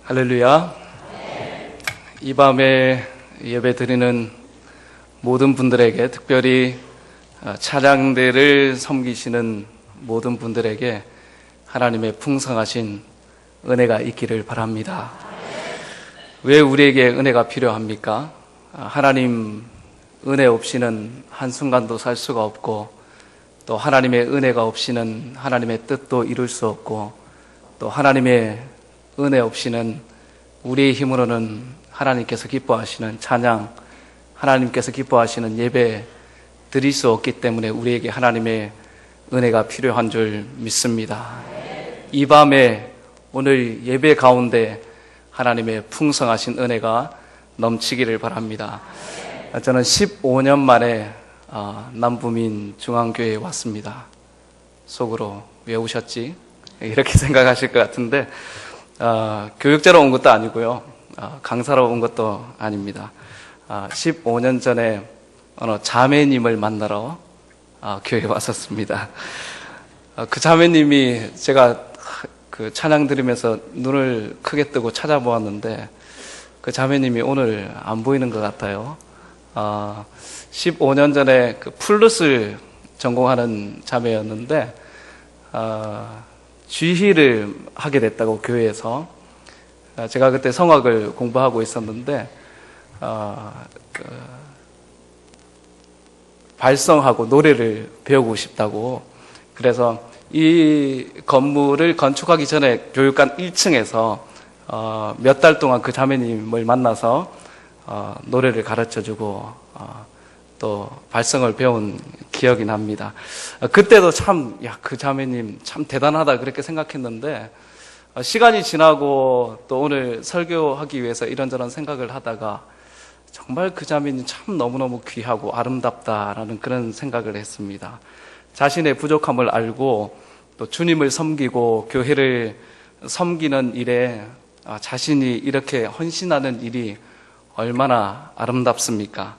할렐루야. 이 밤에 예배 드리는 모든 분들에게, 특별히 찬양대를 섬기시는 모든 분들에게 하나님의 풍성하신 은혜가 있기를 바랍니다. 왜 우리에게 은혜가 필요합니까? 하나님 은혜 없이는 한순간도 살 수가 없고, 또 하나님의 은혜가 없이는 하나님의 뜻도 이룰 수 없고, 또 하나님의 은혜 없이는 우리의 힘으로는 하나님께서 기뻐하시는 찬양, 하나님께서 기뻐하시는 예배 드릴 수 없기 때문에 우리에게 하나님의 은혜가 필요한 줄 믿습니다. 이 밤에 오늘 예배 가운데 하나님의 풍성하신 은혜가 넘치기를 바랍니다. 저는 15년 만에 남부민 중앙교회에 왔습니다. 속으로 왜 오셨지? 이렇게 생각하실 것 같은데, 교육자로 온 것도 아니고요, 강사로 온 것도 아닙니다. 15년 전에 어느 자매님을 만나러 교회에 왔었습니다. 그 자매님이 제가 그 찬양 들으면서 눈을 크게 뜨고 찾아보았는데, 그 자매님이 오늘 안 보이는 것 같아요. 15년 전에 그 플룻을 전공하는 자매였는데, 쥐희를 하게 됐다고, 교회에서. 제가 그때 성악을 공부하고 있었는데, 발성하고 노래를 배우고 싶다고. 그래서 이 건물을 건축하기 전에 교육관 1층에서 몇 달 동안 그 자매님을 만나서 노래를 가르쳐주고 또 발성을 배운 기억이 납니다. 그때도 참, 그 자매님 참 대단하다 그렇게 생각했는데, 시간이 지나고 또 오늘 설교하기 위해서 이런저런 생각을 하다가 정말 그 자매님 참 너무너무 귀하고 아름답다라는 그런 생각을 했습니다. 자신의 부족함을 알고 또 주님을 섬기고 교회를 섬기는 일에 자신이 이렇게 헌신하는 일이 얼마나 아름답습니까?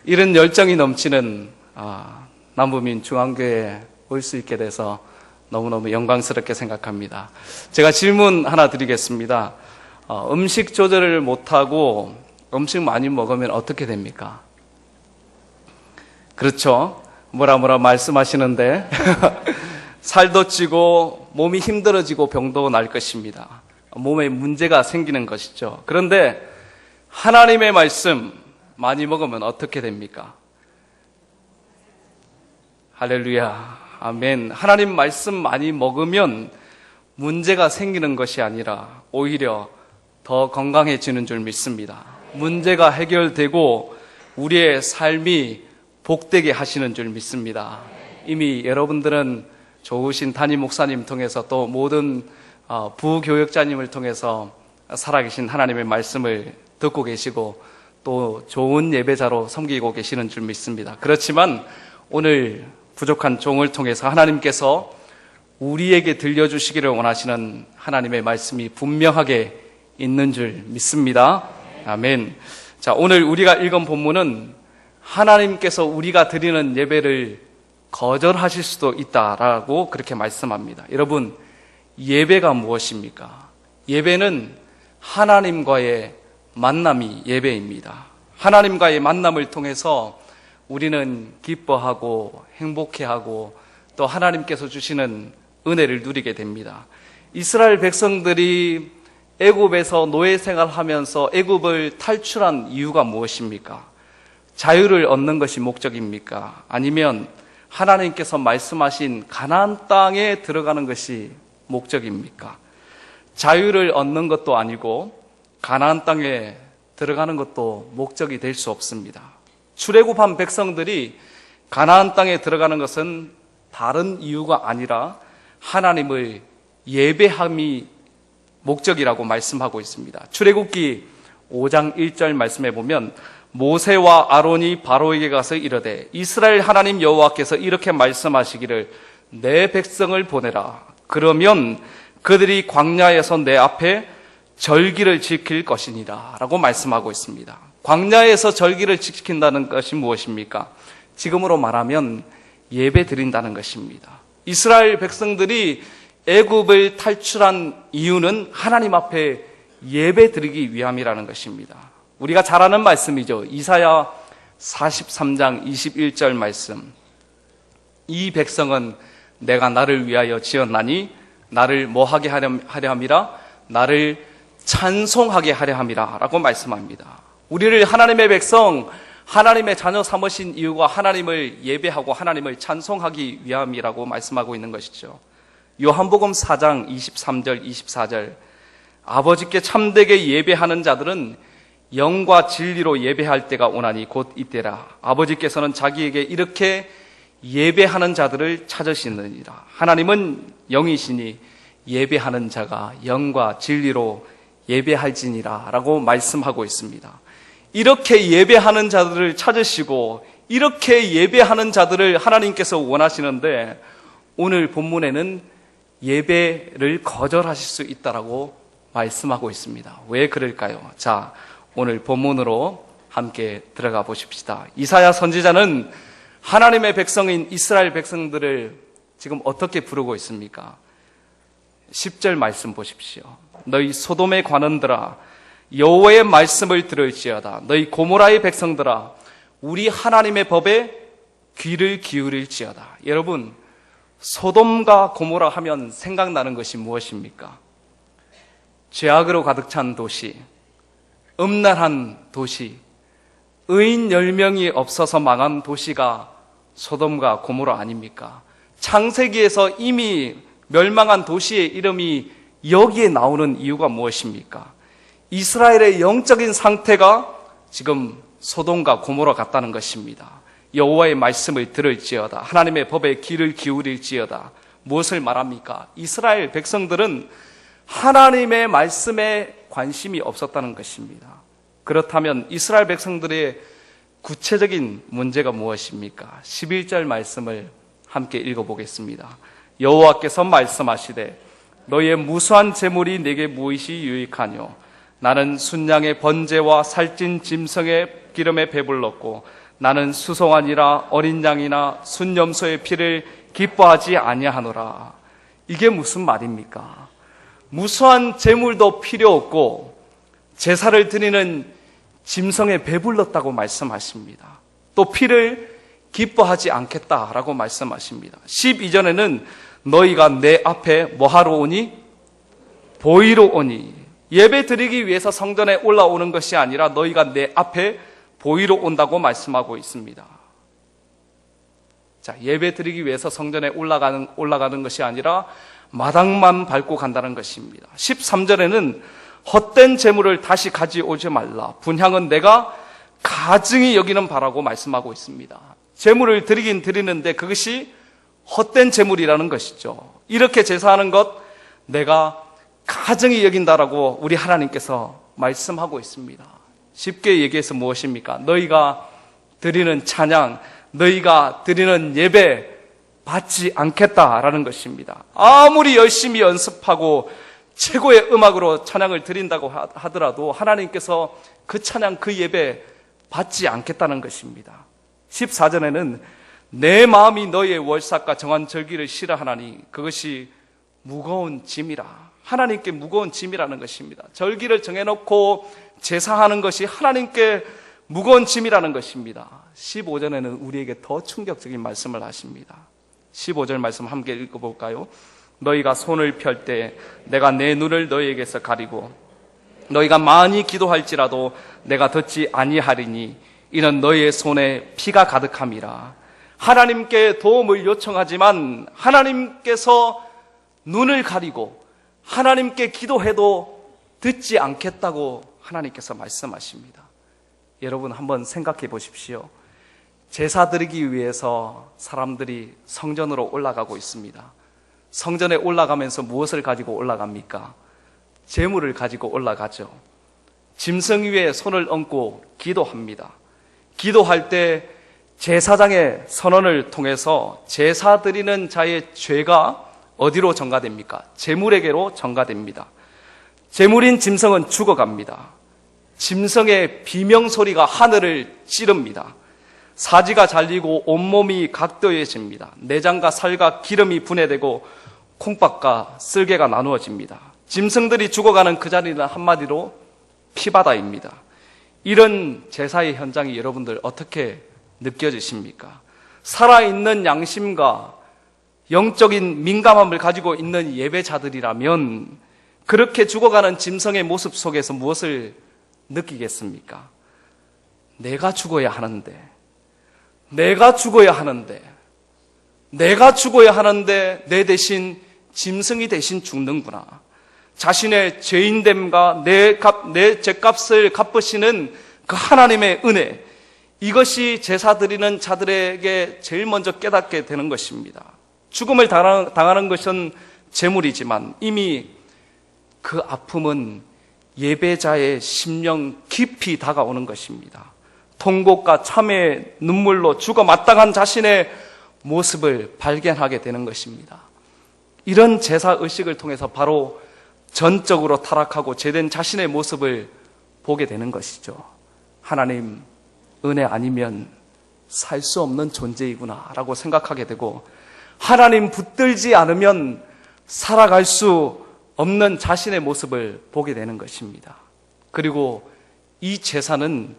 이런 열정이 넘치는 남부민 중앙교회에 올 수 있게 돼서 너무너무 영광스럽게 생각합니다. 제가 질문 하나 드리겠습니다. 음식 조절을 못하고 음식 많이 먹으면 어떻게 됩니까? 그렇죠. 뭐라 말씀하시는데 살도 찌고 몸이 힘들어지고 병도 날 것입니다. 몸에 문제가 생기는 것이죠. 그런데 하나님의 말씀 많이 먹으면 어떻게 됩니까? 할렐루야, 아멘. 하나님 말씀 많이 먹으면 문제가 생기는 것이 아니라 오히려 더 건강해지는 줄 믿습니다. 문제가 해결되고 우리의 삶이 복되게 하시는 줄 믿습니다. 이미 여러분들은 좋으신 담임 목사님 통해서 또 모든 부교역자님을 통해서 살아계신 하나님의 말씀을 듣고 계시고 또 좋은 예배자로 섬기고 계시는 줄 믿습니다. 그렇지만 오늘 부족한 종을 통해서 하나님께서 우리에게 들려주시기를 원하시는 하나님의 말씀이 분명하게 있는 줄 믿습니다. 아멘. 자, 오늘 우리가 읽은 본문은 하나님께서 우리가 드리는 예배를 거절하실 수도 있다라고 그렇게 말씀합니다. 여러분, 예배가 무엇입니까? 예배는 하나님과의 만남이 예배입니다. 하나님과의 만남을 통해서 우리는 기뻐하고 행복해하고 또 하나님께서 주시는 은혜를 누리게 됩니다. 이스라엘 백성들이 애굽에서 노예 생활하면서 애굽을 탈출한 이유가 무엇입니까? 자유를 얻는 것이 목적입니까? 아니면 하나님께서 말씀하신 가나안 땅에 들어가는 것이 목적입니까? 자유를 얻는 것도 아니고 가나안 땅에 들어가는 것도 목적이 될 수 없습니다. 출애굽한 백성들이 가나안 땅에 들어가는 것은 다른 이유가 아니라 하나님을 예배함이 목적이라고 말씀하고 있습니다. 출애굽기 5장 1절 말씀해 보면 모세와 아론이 바로에게 가서 이르되 이스라엘 하나님 여호와께서 이렇게 말씀하시기를 내 백성을 보내라. 그러면 그들이 광야에서 내 앞에 절기를 지킬 것이니라 라고 말씀하고 있습니다. 광야에서 절기를 지킨다는 것이 무엇입니까? 지금으로 말하면 예배 드린다는 것입니다. 이스라엘 백성들이 애굽을 탈출한 이유는 하나님 앞에 예배 드리기 위함이라는 것입니다. 우리가 잘 아는 말씀이죠. 이사야 43장 21절 말씀. 이 백성은 내가 나를 위하여 지었나니 나를 뭐하게 하려 함이라? 나를 찬송하게 하려 함이라 라고 말씀합니다. 우리를 하나님의 백성, 하나님의 자녀 삼으신 이유가 하나님을 예배하고 하나님을 찬송하기 위함이라고 말씀하고 있는 것이죠. 요한복음 4장 23절 24절 아버지께 참되게 예배하는 자들은 영과 진리로 예배할 때가 오나니 곧 이때라. 아버지께서는 자기에게 이렇게 예배하는 자들을 찾으시느니라. 하나님은 영이시니 예배하는 자가 영과 진리로 예배할지니라 라고 말씀하고 있습니다. 이렇게 예배하는 자들을 찾으시고 이렇게 예배하는 자들을 하나님께서 원하시는데 오늘 본문에는 예배를 거절하실 수 있다라고 말씀하고 있습니다. 왜 그럴까요? 자, 오늘 본문으로 함께 들어가 보십시다. 이사야 선지자는 하나님의 백성인 이스라엘 백성들을 지금 어떻게 부르고 있습니까? 10절 말씀 보십시오. 너희 소돔의 관원들아 여호와의 말씀을 들을지어다. 너희 고모라의 백성들아 우리 하나님의 법에 귀를 기울일지어다. 여러분, 소돔과 고모라 하면 생각나는 것이 무엇입니까? 죄악으로 가득 찬 도시, 음란한 도시, 의인 10명이 없어서 망한 도시가 소돔과 고모라 아닙니까? 창세기에서 이미 멸망한 도시의 이름이 여기에 나오는 이유가 무엇입니까? 이스라엘의 영적인 상태가 지금 소돔과 고모라 같다는 것입니다. 여호와의 말씀을 들을지어다. 하나님의 법에 귀를 기울일지어다. 무엇을 말합니까? 이스라엘 백성들은 하나님의 말씀에 관심이 없었다는 것입니다. 그렇다면 이스라엘 백성들의 구체적인 문제가 무엇입니까? 11절 말씀을 함께 읽어보겠습니다. 여호와께서 말씀하시되 너희의 무수한 재물이 내게 무엇이 유익하뇨? 나는 순양의 번제와 살찐 짐승의 기름에 배불렀고 나는 수송아니라 어린 양이나 순염소의 피를 기뻐하지 아니하노라. 이게 무슨 말입니까? 무수한 재물도 필요 없고 제사를 드리는 짐승에 배불렀다고 말씀하십니다. 또 피를 기뻐하지 않겠다라고 말씀하십니다. 12절에는 너희가 내 앞에 뭐하러 오니? 보이러 오니. 예배 드리기 위해서 성전에 올라오는 것이 아니라 너희가 내 앞에 보이러 온다고 말씀하고 있습니다. 자, 예배 드리기 위해서 성전에 올라가는 것이 아니라 마당만 밟고 간다는 것입니다. 13절에는 헛된 재물을 다시 가져오지 말라. 분향은 내가 가증히 여기는 바라고 말씀하고 있습니다. 재물을 드리긴 드리는데 그것이 헛된 재물이라는 것이죠. 이렇게 제사하는 것 내가 가증히 여긴다라고 우리 하나님께서 말씀하고 있습니다. 쉽게 얘기해서 무엇입니까? 너희가 드리는 찬양, 너희가 드리는 예배 받지 않겠다라는 것입니다. 아무리 열심히 연습하고 최고의 음악으로 찬양을 드린다고 하더라도 하나님께서 그 찬양, 그 예배 받지 않겠다는 것입니다. 14절에는 내 마음이 너희의 월삭과 정한 절기를 싫어하나니 그것이 무거운 짐이라. 하나님께 무거운 짐이라는 것입니다. 절기를 정해놓고 제사하는 것이 하나님께 무거운 짐이라는 것입니다. 15절에는 우리에게 더 충격적인 말씀을 하십니다. 15절 말씀 함께 읽어볼까요? 너희가 손을 펼 때 내가 내 눈을 너희에게서 가리고 너희가 많이 기도할지라도 내가 듣지 아니하리니 이는 너희의 손에 피가 가득함이라. 하나님께 도움을 요청하지만 하나님께서 눈을 가리고 하나님께 기도해도 듣지 않겠다고 하나님께서 말씀하십니다. 여러분 한번 생각해 보십시오. 제사 드리기 위해서 사람들이 성전으로 올라가고 있습니다. 성전에 올라가면서 무엇을 가지고 올라갑니까? 재물을 가지고 올라가죠. 짐승 위에 손을 얹고 기도합니다. 기도할 때 제사장의 선언을 통해서 제사 드리는 자의 죄가 어디로 전가됩니까? 재물에게로 전가됩니다. 재물인 짐승은 죽어갑니다. 짐승의 비명소리가 하늘을 찌릅니다. 사지가 잘리고 온몸이 각도해집니다. 내장과 살과 기름이 분해되고 콩밥과 쓸개가 나누어집니다. 짐승들이 죽어가는 그 자리는 한마디로 피바다입니다. 이런 제사의 현장이 여러분들 어떻게 느껴지십니까? 살아있는 양심과 영적인 민감함을 가지고 있는 예배자들이라면 그렇게 죽어가는 짐승의 모습 속에서 무엇을 느끼겠습니까? 내가 죽어야 하는데, 내가 죽어야 하는데, 내가 죽어야 하는데 내 대신 짐승이 대신 죽는구나. 자신의 죄인됨과 내 죄값을 갚으시는 그 하나님의 은혜, 이것이 제사 드리는 자들에게 제일 먼저 깨닫게 되는 것입니다. 죽음을 당하는 것은 재물이지만 이미 그 아픔은 예배자의 심령 깊이 다가오는 것입니다. 통곡과 참회의 눈물로 죽어 마땅한 자신의 모습을 발견하게 되는 것입니다. 이런 제사 의식을 통해서 바로 전적으로 타락하고 죄된 자신의 모습을 보게 되는 것이죠. 하나님, 은혜 아니면 살 수 없는 존재이구나 라고 생각하게 되고, 하나님 붙들지 않으면 살아갈 수 없는 자신의 모습을 보게 되는 것입니다. 그리고 이 제사는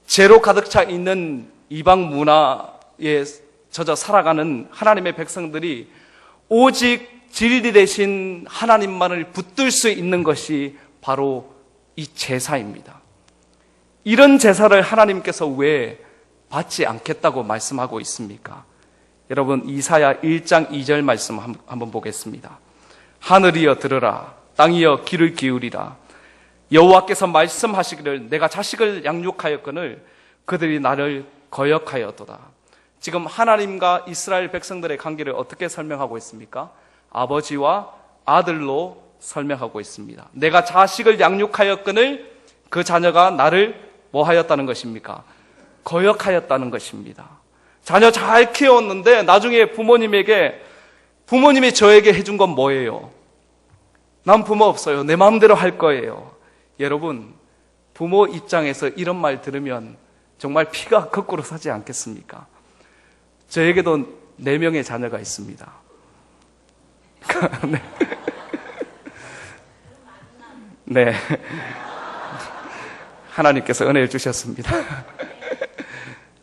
죄로 가득 차 있는 이방 문화에 젖어 살아가는 하나님의 백성들이 오직 진리 대신 하나님만을 붙들 수 있는 것이 바로 이 제사입니다. 이런 제사를 하나님께서 왜 받지 않겠다고 말씀하고 있습니까? 여러분, 이사야 1장 2절 말씀 한번 보겠습니다. 하늘이여 들으라, 땅이여 귀를 기울이라. 여호와께서 말씀하시기를 내가 자식을 양육하였거늘 그들이 나를 거역하였도다. 지금 하나님과 이스라엘 백성들의 관계를 어떻게 설명하고 있습니까? 아버지와 아들로 설명하고 있습니다. 내가 자식을 양육하였거늘 그 자녀가 나를 뭐 하였다는 것입니까? 거역하였다는 것입니다. 자녀 잘 키웠는데 나중에 부모님이 저에게 해준 건 뭐예요? 난 부모 없어요. 내 마음대로 할 거예요. 여러분, 부모 입장에서 이런 말 들으면 정말 피가 거꾸로 서지 않겠습니까? 저에게도 4명의 자녀가 있습니다. 네. 네. 하나님께서 은혜를 주셨습니다.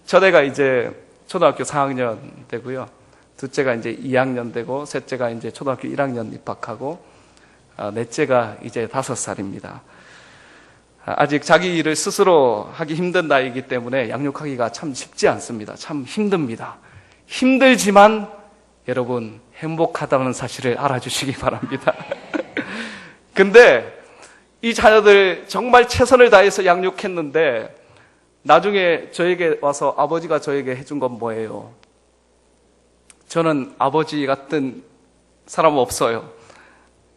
첫애가 이제 초등학교 4학년 되고요. 둘째가 이제 2학년 되고, 셋째가 이제 초등학교 1학년 입학하고, 넷째가 이제 5살입니다. 아직 자기 일을 스스로 하기 힘든 나이이기 때문에 양육하기가 참 쉽지 않습니다. 참 힘듭니다. 힘들지만 여러분 행복하다는 사실을 알아주시기 바랍니다. 근데 이 자녀들 정말 최선을 다해서 양육했는데 나중에 저에게 와서 아버지가 저에게 해준 건 뭐예요? 저는 아버지 같은 사람 없어요.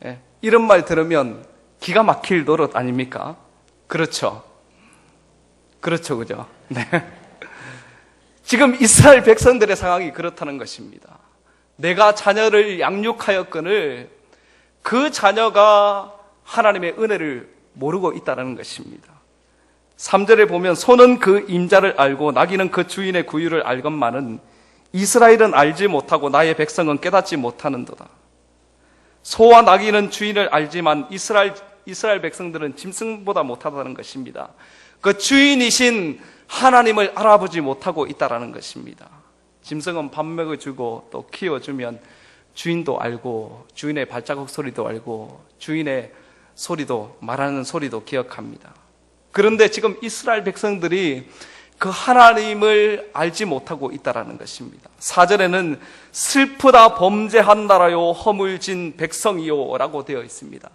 예, 이런 말 들으면 기가 막힐 노릇 아닙니까? 그렇죠. 그렇죠, 그죠? 네. 지금 이스라엘 백성들의 상황이 그렇다는 것입니다. 내가 자녀를 양육하였거늘 그 자녀가 하나님의 은혜를 모르고 있다는 것입니다. 3절에 보면 소는 그 임자를 알고 나귀는 그 주인의 구유를 알건만은 이스라엘은 알지 못하고 나의 백성은 깨닫지 못하는도다. 소와 나귀는 주인을 알지만 이스라엘 백성들은 짐승보다 못하다는 것입니다. 그 주인이신 하나님을 알아보지 못하고 있다는 것입니다. 짐승은 밥 먹여주고 또 키워주면 주인도 알고 주인의 발자국 소리도 알고 주인의 소리도, 말하는 소리도 기억합니다. 그런데 지금 이스라엘 백성들이 그 하나님을 알지 못하고 있다는 것입니다. 4절에는 슬프다 범죄한 나라요 허물진 백성이요 라고 되어 있습니다.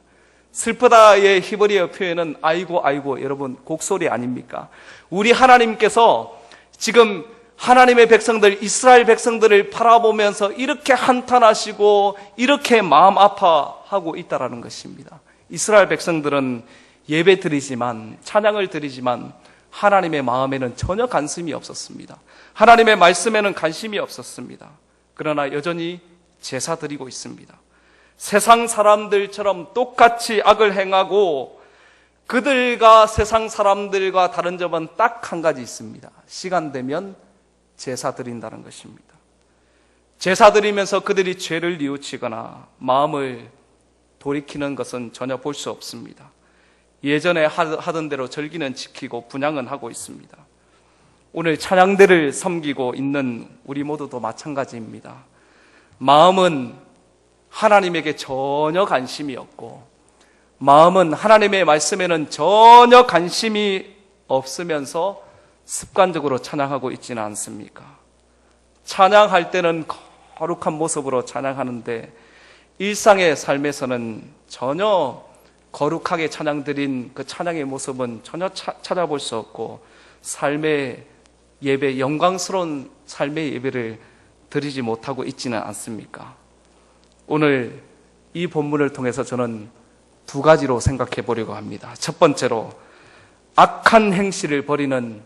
슬프다의 히브리어 표현은 아이고 여러분 곡소리 아닙니까? 우리 하나님께서 지금 하나님의 백성들, 이스라엘 백성들을 바라보면서 이렇게 한탄하시고 이렇게 마음 아파하고 있다는 것입니다. 이스라엘 백성들은 예배 드리지만, 찬양을 드리지만 하나님의 마음에는 전혀 관심이 없었습니다. 하나님의 말씀에는 관심이 없었습니다. 그러나 여전히 제사 드리고 있습니다. 세상 사람들처럼 똑같이 악을 행하고 그들과 세상 사람들과 다른 점은 딱 한 가지 있습니다. 시간 되면 제사 드린다는 것입니다. 제사 드리면서 그들이 죄를 뉘우치거나 마음을 돌이키는 것은 전혀 볼 수 없습니다. 예전에 하던 대로 절기는 지키고 분향은 하고 있습니다. 오늘 찬양대를 섬기고 있는 우리 모두도 마찬가지입니다. 마음은 하나님에게 전혀 관심이 없고, 마음은 하나님의 말씀에는 전혀 관심이 없으면서 습관적으로 찬양하고 있지는 않습니까? 찬양할 때는 거룩한 모습으로 찬양하는데 일상의 삶에서는 전혀 거룩하게 찬양드린 그 찬양의 모습은 전혀 찾아볼 수 없고, 삶의 예배, 영광스러운 삶의 예배를 드리지 못하고 있지는 않습니까? 오늘 이 본문을 통해서 저는 두 가지로 생각해 보려고 합니다. 첫 번째로, 악한 행실을 버리는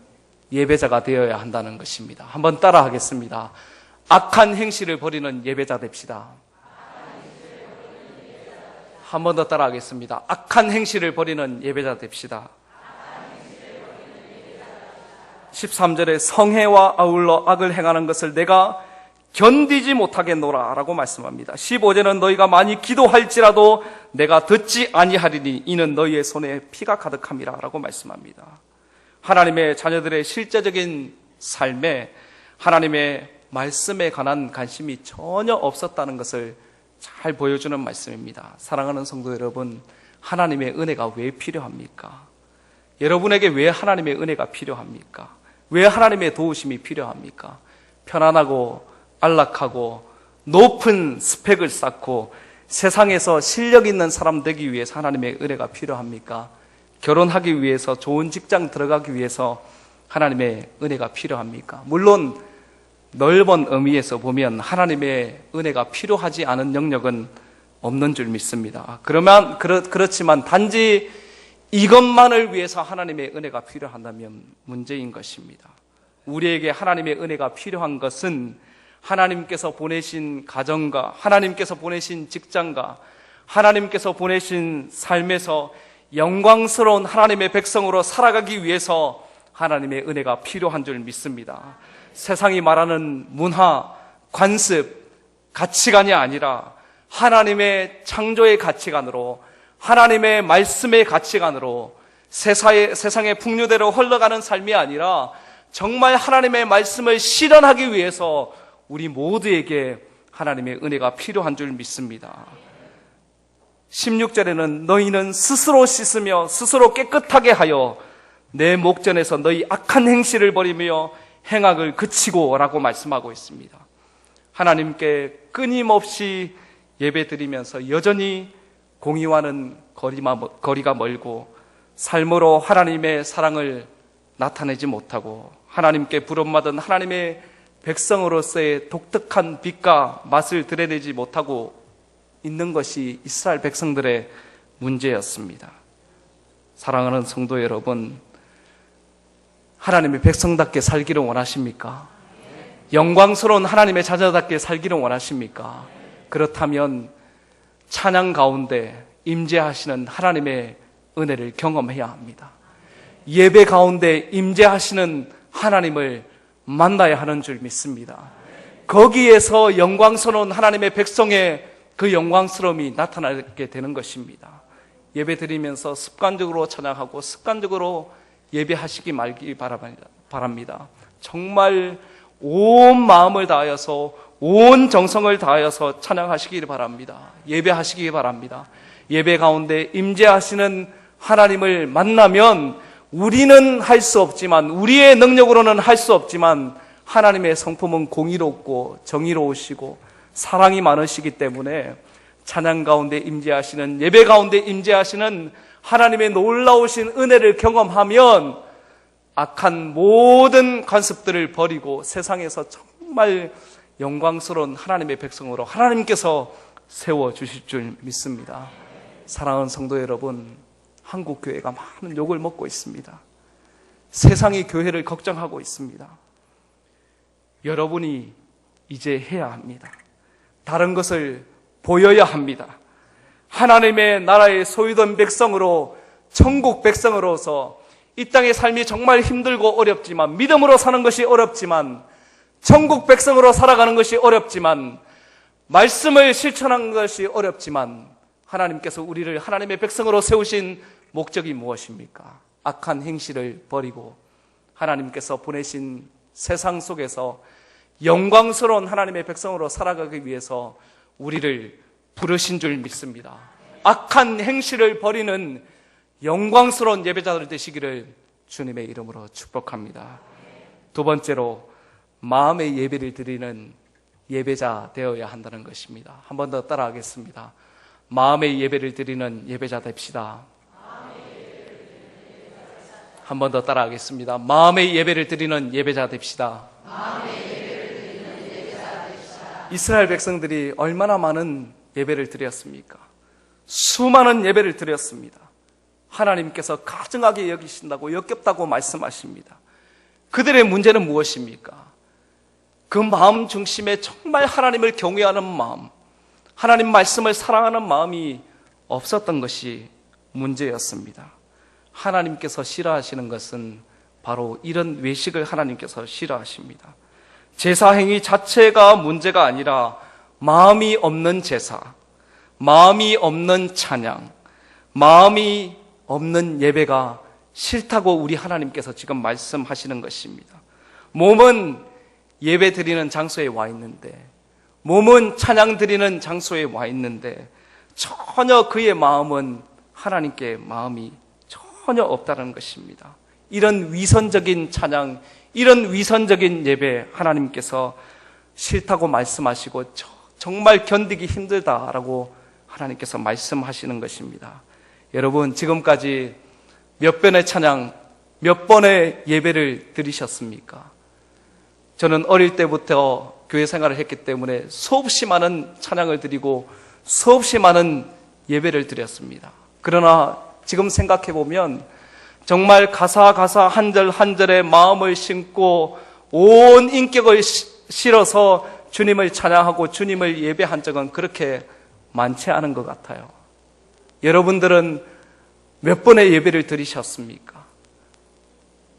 예배자가 되어야 한다는 것입니다. 한번 따라 하겠습니다. 악한 행실을 버리는 예배자 됩시다. 한 번 더 따라 하겠습니다. 악한 행실을 버리는 예배자 됩시다. 13절에 성회와 아울러 악을 행하는 것을 내가 견디지 못하겠노라 라고 말씀합니다. 15절은 너희가 많이 기도할지라도 내가 듣지 아니하리니 이는 너희의 손에 피가 가득함이라 라고 말씀합니다. 하나님의 자녀들의 실제적인 삶에 하나님의 말씀에 관한 관심이 전혀 없었다는 것을 잘 보여주는 말씀입니다. 사랑하는 성도 여러분, 하나님의 은혜가 왜 필요합니까? 여러분에게 왜 하나님의 은혜가 필요합니까? 왜 하나님의 도우심이 필요합니까? 편안하고 안락하고 높은 스펙을 쌓고 세상에서 실력 있는 사람 되기 위해서 하나님의 은혜가 필요합니까? 결혼하기 위해서, 좋은 직장 들어가기 위해서 하나님의 은혜가 필요합니까? 물론 넓은 의미에서 보면 하나님의 은혜가 필요하지 않은 영역은 없는 줄 믿습니다. 그렇지만 단지 이것만을 위해서 하나님의 은혜가 필요한다면 문제인 것입니다. 우리에게 하나님의 은혜가 필요한 것은 하나님께서 보내신 가정과 하나님께서 보내신 직장과 하나님께서 보내신 삶에서 영광스러운 하나님의 백성으로 살아가기 위해서 하나님의 은혜가 필요한 줄 믿습니다. 세상이 말하는 문화, 관습, 가치관이 아니라 하나님의 창조의 가치관으로, 하나님의 말씀의 가치관으로 세상의 풍류대로 흘러가는 삶이 아니라 정말 하나님의 말씀을 실현하기 위해서 우리 모두에게 하나님의 은혜가 필요한 줄 믿습니다. 16절에는 너희는 스스로 씻으며 스스로 깨끗하게 하여 내 목전에서 너희 악한 행실을 버리며 행악을 그치고 라고 말씀하고 있습니다. 하나님께 끊임없이 예배드리면서 여전히 공의와는 거리가 멀고 삶으로 하나님의 사랑을 나타내지 못하고 하나님께 부름받은 하나님의 백성으로서의 독특한 빛과 맛을 드러내지 못하고 있는 것이 이스라엘 백성들의 문제였습니다. 사랑하는 성도 여러분, 하나님의 백성답게 살기를 원하십니까? 영광스러운 하나님의 자녀답게 살기를 원하십니까? 그렇다면 찬양 가운데 임재하시는 하나님의 은혜를 경험해야 합니다. 예배 가운데 임재하시는 하나님을 만나야 하는 줄 믿습니다. 거기에서 영광스러운 하나님의 백성의 그 영광스러움이 나타나게 되는 것입니다. 예배 드리면서 습관적으로 찬양하고 습관적으로 예배하시기 말기 바랍니다. 정말 온 마음을 다하여서 온 정성을 다하여서 찬양하시기 바랍니다. 예배하시기 바랍니다. 예배 가운데 임재하시는 하나님을 만나면 우리는 할 수 없지만, 우리의 능력으로는 할 수 없지만 하나님의 성품은 공의롭고 정의로우시고 사랑이 많으시기 때문에 찬양 가운데 임재하시는, 예배 가운데 임재하시는 하나님의 놀라우신 은혜를 경험하면 악한 모든 관습들을 버리고 세상에서 정말 영광스러운 하나님의 백성으로 하나님께서 세워주실 줄 믿습니다. 사랑하는 성도 여러분, 한국 교회가 많은 욕을 먹고 있습니다. 세상이 교회를 걱정하고 있습니다. 여러분이 이제 해야 합니다. 다른 것을 보여야 합니다. 하나님의 나라의 소유된 백성으로, 천국 백성으로서 이 땅의 삶이 정말 힘들고 어렵지만, 믿음으로 사는 것이 어렵지만, 천국 백성으로 살아가는 것이 어렵지만, 말씀을 실천하는 것이 어렵지만, 하나님께서 우리를 하나님의 백성으로 세우신 목적이 무엇입니까? 악한 행실을 버리고 하나님께서 보내신 세상 속에서 영광스러운 하나님의 백성으로 살아가기 위해서 우리를 부르신 줄 믿습니다. 악한 행실을 버리는 영광스러운 예배자들 되시기를 주님의 이름으로 축복합니다. 두 번째로 마음의 예배를 드리는 예배자 되어야 한다는 것입니다. 한 번 더 따라하겠습니다. 마음의 예배를 드리는 예배자 됩시다. 한 번 더 따라하겠습니다. 마음의 예배를 드리는 예배자 됩시다. 이스라엘 백성들이 얼마나 많은 예배를 드렸습니까? 수많은 예배를 드렸습니다. 하나님께서 가증하게 여기신다고 역겹다고 말씀하십니다. 그들의 문제는 무엇입니까? 그 마음 중심에 정말 하나님을 경외하는 마음, 하나님 말씀을 사랑하는 마음이 없었던 것이 문제였습니다. 하나님께서 싫어하시는 것은 바로 이런 외식을 하나님께서 싫어하십니다. 제사 행위 자체가 문제가 아니라 마음이 없는 제사, 마음이 없는 찬양, 마음이 없는 예배가 싫다고 우리 하나님께서 지금 말씀하시는 것입니다. 몸은 예배 드리는 장소에 와 있는데, 몸은 찬양 드리는 장소에 와 있는데 전혀 그의 마음은 하나님께 마음이 전혀 없다는 것입니다. 이런 위선적인 찬양, 이런 위선적인 예배 하나님께서 싫다고 말씀하시고 정말 견디기 힘들다라고 하나님께서 말씀하시는 것입니다. 여러분, 지금까지 몇 번의 찬양, 몇 번의 예배를 드리셨습니까? 저는 어릴 때부터 교회 생활을 했기 때문에 수없이 많은 찬양을 드리고 수없이 많은 예배를 드렸습니다. 그러나 지금 생각해 보면 정말 가사 한 절 한 절에 마음을 심고 온 인격을 실어서 주님을 찬양하고 주님을 예배한 적은 그렇게 많지 않은 것 같아요. 여러분들은 몇 번의 예배를 드리셨습니까?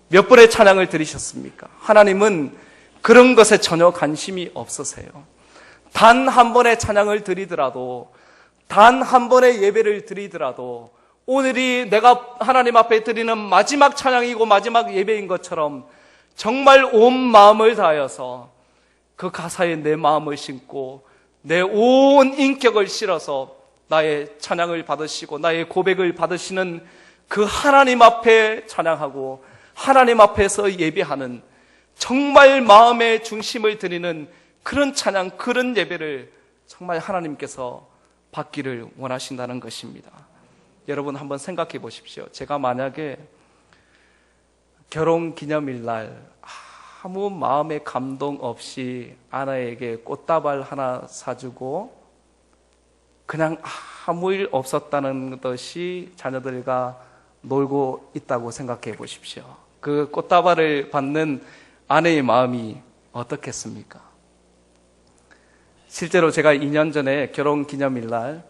몇 번의 찬양을 드리셨습니까? 하나님은 그런 것에 전혀 관심이 없으세요. 단 한 번의 찬양을 드리더라도, 단 한 번의 예배를 드리더라도 오늘이 내가 하나님 앞에 드리는 마지막 찬양이고 마지막 예배인 것처럼 정말 온 마음을 다하여서 그 가사에 내 마음을 심고 내 온 인격을 실어서 나의 찬양을 받으시고 나의 고백을 받으시는 그 하나님 앞에 찬양하고 하나님 앞에서 예배하는 정말 마음의 중심을 드리는 그런 찬양, 그런 예배를 정말 하나님께서 받기를 원하신다는 것입니다. 여러분 한번 생각해 보십시오. 제가 만약에 결혼 기념일 날 아무 마음의 감동 없이 아내에게 꽃다발 하나 사주고 그냥 아무 일 없었다는 듯이 자녀들과 놀고 있다고 생각해 보십시오. 그 꽃다발을 받는 아내의 마음이 어떻겠습니까? 실제로 제가 2년 전에 결혼 기념일 날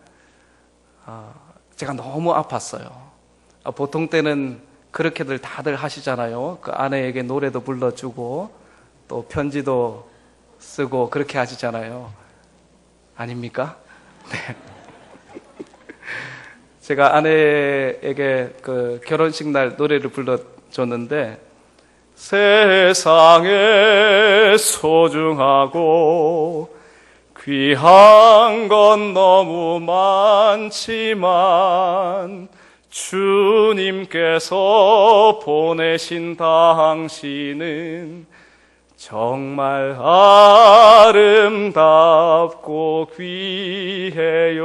제가 너무 아팠어요. 보통 때는 그렇게들 다들 하시잖아요. 그 아내에게 노래도 불러주고 또 편지도 쓰고 그렇게 하시잖아요. 아닙니까? 네. 제가 아내에게 그 결혼식 날 노래를 불러줬는데 세상에 소중하고 귀한 건 너무 많지만 주님께서 보내신 당신은 정말 아름답고 귀해요.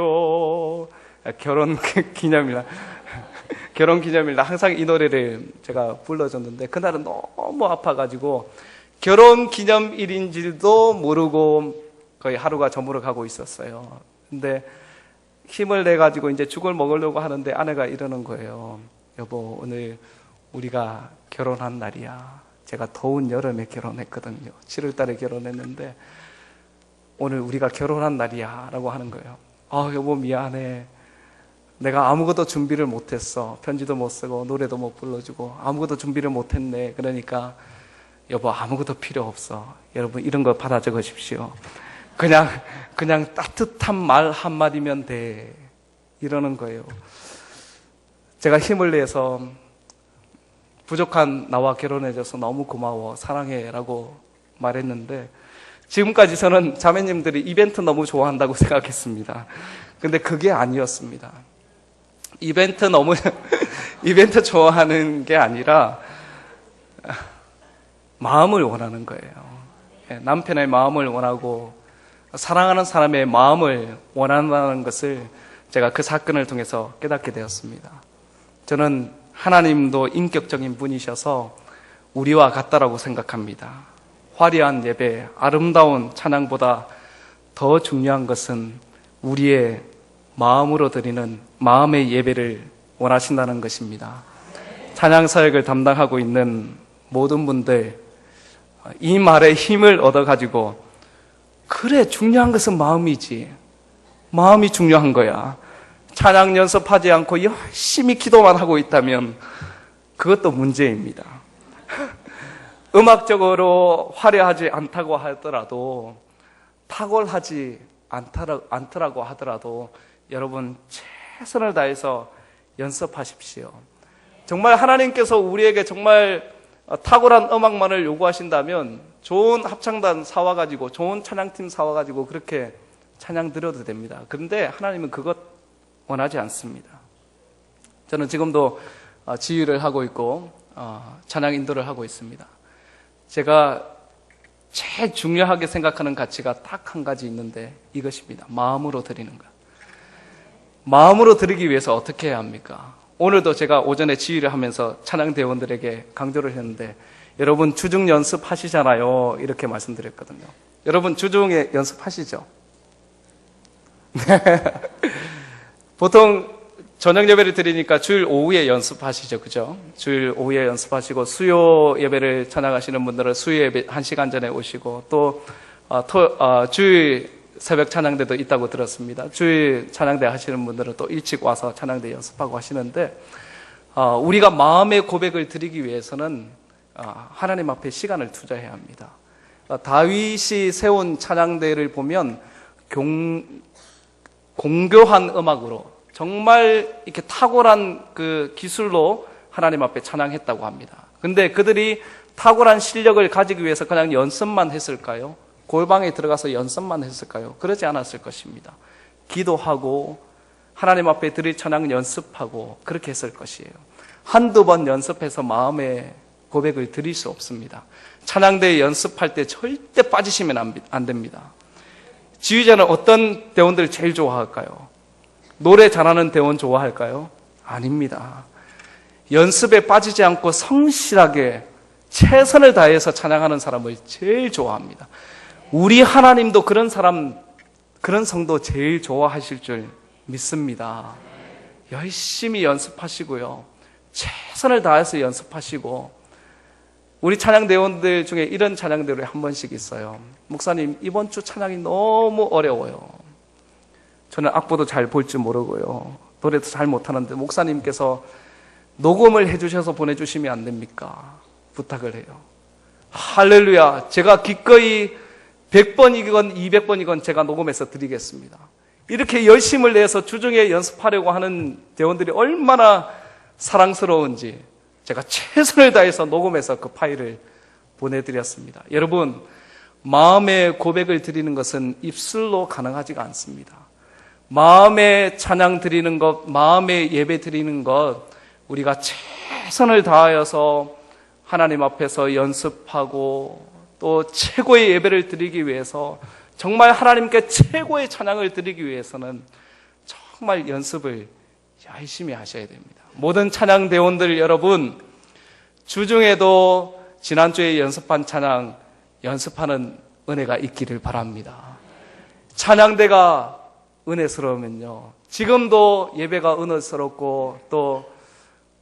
결혼 기념일 날 항상 이 노래를 제가 불러줬는데 그날은 너무 아파가지고 결혼 기념일인지도 모르고 거의 하루가 저물어 가고 있었어요. 근데 힘을 내가지고 이제 죽을 먹으려고 하는데 아내가 이러는 거예요. 여보, 오늘 우리가 결혼한 날이야. 제가 더운 여름에 결혼했거든요. 7월 달에 결혼했는데 오늘 우리가 결혼한 날이야 라고 하는 거예요. 여보 미안해. 내가 아무것도 준비를 못했어. 편지도 못 쓰고 노래도 못 불러주고 아무것도 준비를 못했네. 그러니까 여보 아무것도 필요 없어. 여러분 이런 거 받아 적으십시오. 그냥 따뜻한 말 한마디면 돼. 이러는 거예요. 제가 힘을 내서 부족한 나와 결혼해줘서 너무 고마워, 사랑해 라고 말했는데, 지금까지 저는 자매님들이 이벤트 너무 좋아한다고 생각했습니다. 근데 그게 아니었습니다. 이벤트 좋아하는 게 아니라 마음을 원하는 거예요. 남편의 마음을 원하고 사랑하는 사람의 마음을 원한다는 것을 제가 그 사건을 통해서 깨닫게 되었습니다. 저는 하나님도 인격적인 분이셔서 우리와 같다라고 생각합니다. 화려한 예배, 아름다운 찬양보다 더 중요한 것은 우리의 마음으로 드리는 마음의 예배를 원하신다는 것입니다. 찬양 사역을 담당하고 있는 모든 분들, 이 말에 힘을 얻어가지고, 그래, 중요한 것은 마음이지. 마음이 중요한 거야. 찬양 연습하지 않고 열심히 기도만 하고 있다면 그것도 문제입니다. 음악적으로 화려하지 않다고 하더라도, 탁월하지 않더라고 하더라도 여러분 최선을 다해서 연습하십시오. 정말 하나님께서 우리에게 정말 탁월한 음악만을 요구하신다면 좋은 합창단 사와가지고 좋은 찬양팀 사와가지고 그렇게 찬양 드려도 됩니다. 그런데 하나님은 그것 원하지 않습니다. 저는 지금도 지휘를 하고 있고 찬양 인도를 하고 있습니다. 제가 제일 중요하게 생각하는 가치가 딱 한 가지 있는데 이것입니다. 마음으로 드리는 것. 마음으로 드리기 위해서 어떻게 해야 합니까? 오늘도 제가 오전에 지휘를 하면서 찬양 대원들에게 강조를 했는데, 여러분 주중 연습하시잖아요. 이렇게 말씀드렸거든요. 여러분 주중에 연습하시죠? 보통 저녁 예배를 드리니까 주일 오후에 연습하시죠. 그죠? 주일 오후에 연습하시고, 수요 예배를 찬양하시는 분들은 수요 예배 1시간 전에 오시고, 또 주일 새벽 찬양대도 있다고 들었습니다. 주일 찬양대 하시는 분들은 또 일찍 와서 찬양대 연습하고 하시는데, 우리가 마음의 고백을 드리기 위해서는 하나님 앞에 시간을 투자해야 합니다. 다윗이 세운 찬양대를 보면 공교한 음악으로 정말 이렇게 탁월한 그 기술로 하나님 앞에 찬양했다고 합니다. 근데 그들이 탁월한 실력을 가지기 위해서 그냥 연습만 했을까요? 골방에 들어가서 연습만 했을까요? 그러지 않았을 것입니다. 기도하고 하나님 앞에 드릴 찬양 연습하고 그렇게 했을 것이에요. 한두 번 연습해서 마음의 고백을 드릴 수 없습니다. 찬양대 연습할 때 절대 빠지시면 안 됩니다. 지휘자는 어떤 대원들을 제일 좋아할까요? 노래 잘하는 대원 좋아할까요? 아닙니다. 연습에 빠지지 않고 성실하게 최선을 다해서 찬양하는 사람을 제일 좋아합니다. 우리 하나님도 그런 사람, 그런 성도 제일 좋아하실 줄 믿습니다. 열심히 연습하시고요. 최선을 다해서 연습하시고, 우리 찬양대원들 중에 이런 찬양대원이 한 번씩 있어요. 목사님, 이번 주 찬양이 너무 어려워요. 저는 악보도 잘 볼 줄 모르고요. 노래도 잘 못하는데 목사님께서 녹음을 해주셔서 보내주시면 안 됩니까? 부탁을 해요. 할렐루야. 제가 기꺼이 100번이건 200번이건 제가 녹음해서 드리겠습니다. 이렇게 열심을 내서 주중에 연습하려고 하는 대원들이 얼마나 사랑스러운지 제가 최선을 다해서 녹음해서 그 파일을 보내드렸습니다. 여러분, 마음의 고백을 드리는 것은 입술로 가능하지가 않습니다. 마음의 찬양 드리는 것, 마음의 예배 드리는 것, 우리가 최선을 다하여서 하나님 앞에서 연습하고 또 최고의 예배를 드리기 위해서, 정말 하나님께 최고의 찬양을 드리기 위해서는 정말 연습을 열심히 하셔야 됩니다. 모든 찬양 대원들 여러분, 주중에도 지난주에 연습한 찬양 연습하는 은혜가 있기를 바랍니다. 찬양대가 은혜스러우면요, 지금도 예배가 은혜스럽고 또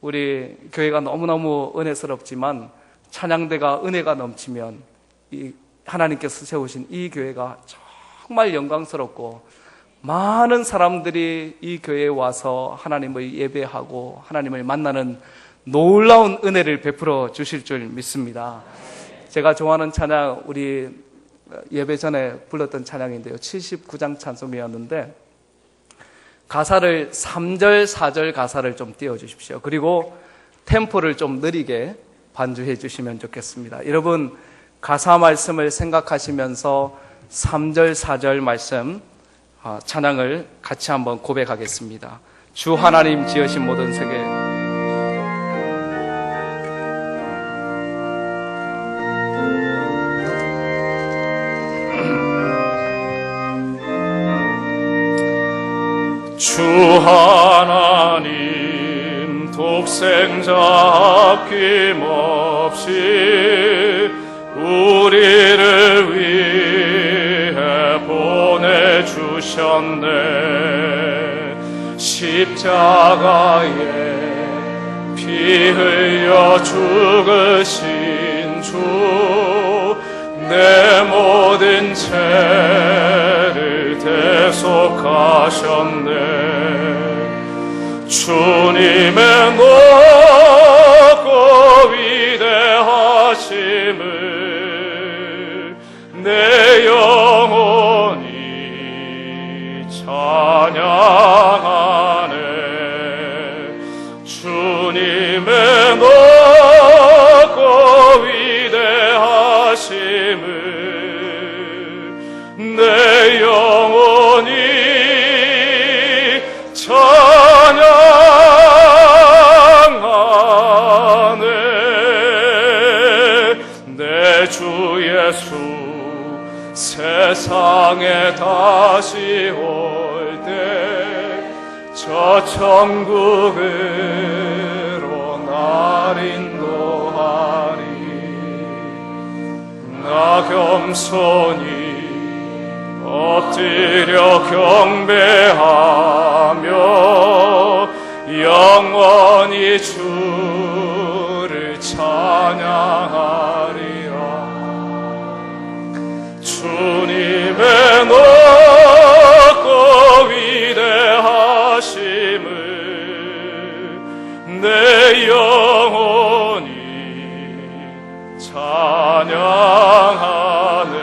우리 교회가 너무너무 은혜스럽지만 찬양대가 은혜가 넘치면 이 하나님께서 세우신 이 교회가 정말 영광스럽고 많은 사람들이 이 교회에 와서 하나님을 예배하고 하나님을 만나는 놀라운 은혜를 베풀어 주실 줄 믿습니다. 제가 좋아하는 찬양, 우리 예배 전에 불렀던 찬양인데요, 79장 찬송이었는데, 가사를 3절, 4절 가사를 좀 띄워주십시오. 그리고 템포를 좀 느리게 반주해 주시면 좋겠습니다. 여러분, 가사 말씀을 생각하시면서 3절, 4절 말씀 찬양을 같이 한번 고백하겠습니다. 주 하나님 지으신 모든 세계. 주 하나님 독생자 아낌없이 우리를 위해 보내주셨네. 십자가에 피 흘려 죽으신 주, 내 모든 죄를 대속하셨네. 주님의 높고 위대하심을 내 영혼이 찬양하네. 주님의 높고 위대하심을 내 영혼이 찬양하네. 내 주 예수 세상에 다시 올 때 저 천국으로 날 인도하리. 나 겸손히 엎드려 경배하며 영원히 주를 찬양하리라. 주님의 높고 위대하심을 내 영혼이 찬양하네.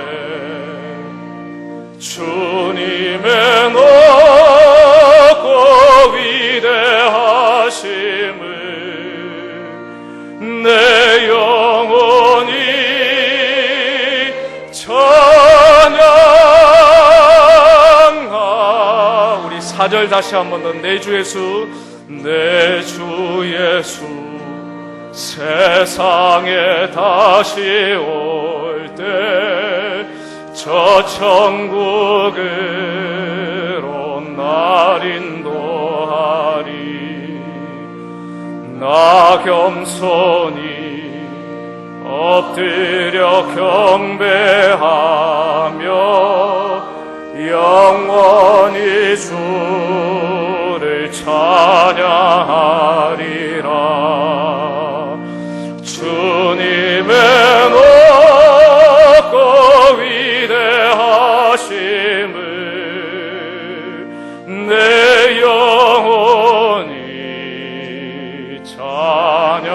주님의 높고 위대하심을 내 영혼이 찬양하. 우리 4절 다시 한 번 더. 내 주 예수, 내 주 예수 세상에 다시 올 때 저 천국으로 날 인도하리. 나 겸손히 엎드려 경배하며 영원히 주를 찬양하리라. 주님의 높고 위대하심을 내 영혼이 찬양